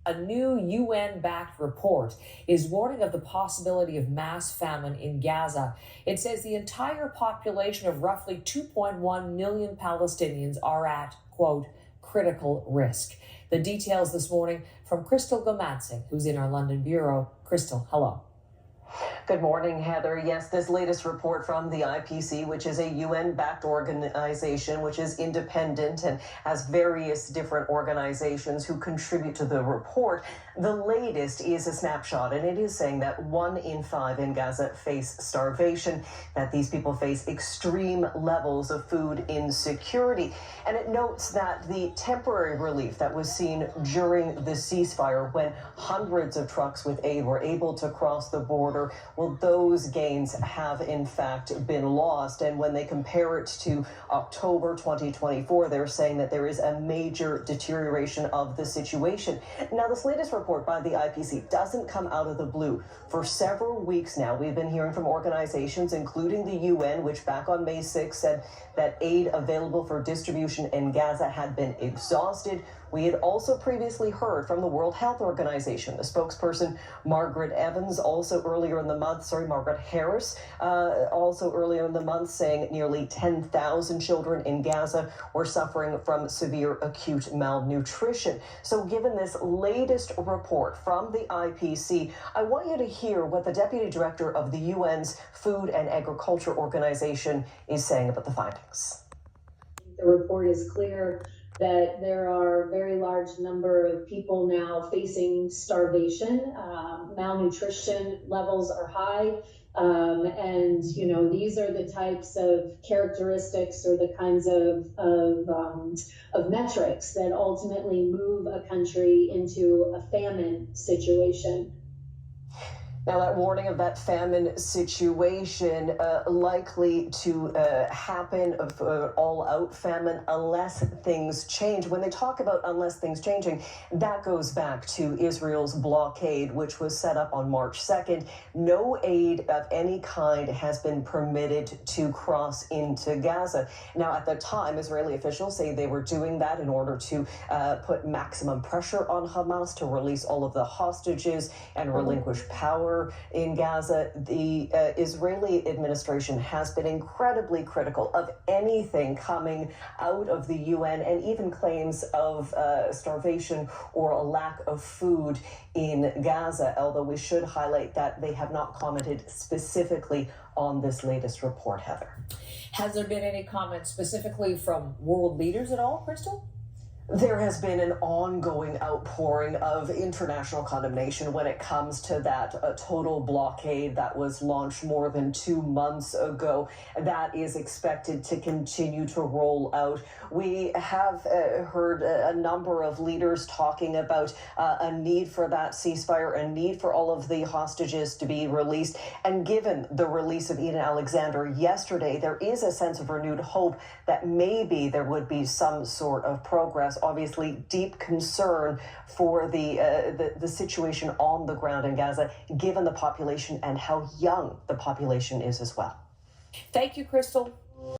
A new UN-backed report is warning of the possibility of mass famine in Gaza. It says the entire population of roughly 2.1 million Palestinians are at, quote, critical risk. The details this morning from Crystal Gomansing, who's in our London bureau. Crystal, hello. Good morning, Heather. Yes, this latest report from the IPC, which is a UN-backed organization, which is independent and has various different organizations who contribute to the report. The latest is a snapshot, and it is saying that 1 in 5 in Gaza face starvation, that these people face extreme levels of food insecurity. And it notes that the temporary relief that was seen during the ceasefire, when hundreds of trucks with aid were able to cross the border, well, those gains have in fact been lost. And when they compare it to October 2024, they're saying that there is a major deterioration of the situation. Now, this latest report by the IPC doesn't come out of the blue. For several weeks now, we've been hearing from organizations, including the UN, which back on May 6th said that aid available for distribution in Gaza had been exhausted. We had also previously heard from the World Health Organization, the spokesperson Margaret Harris, also earlier in the month, saying nearly 10,000 children in Gaza were suffering from severe acute malnutrition. So given this latest report from the IPC, I want you to hear what the Deputy Director of the UN's Food and Agriculture Organization is saying about the findings. The report is clear that there are a very large number of people now facing starvation. Malnutrition levels are high. And, you know, these are the types of characteristics or the kinds of metrics that ultimately move a country into a famine situation. Now, that warning of that famine situation likely to happen, of all-out famine, unless things change. When they talk about unless things changing, that goes back to Israel's blockade, which was set up on March 2nd. No aid of any kind has been permitted to cross into Gaza. Now, at the time, Israeli officials say they were doing that in order to put maximum pressure on Hamas to release all of the hostages and relinquish power in Gaza. The Israeli administration has been incredibly critical of anything coming out of the UN, and even claims of starvation or a lack of food in Gaza, although we should highlight that they have not commented specifically on this latest report, Heather. Has there been any comment specifically from world leaders at all, Crystal? There has been an ongoing outpouring of international condemnation when it comes to that total blockade that was launched more than 2 months ago. That is expected to continue to roll out. We have heard a number of leaders talking about a need for that ceasefire, a need for all of the hostages to be released. And given the release of Eden Alexander yesterday, there is a sense of renewed hope that maybe there would be some sort of progress. Obviously, deep concern for the situation on the ground in Gaza, given the population and how young the population is as well. Thank you, Crystal.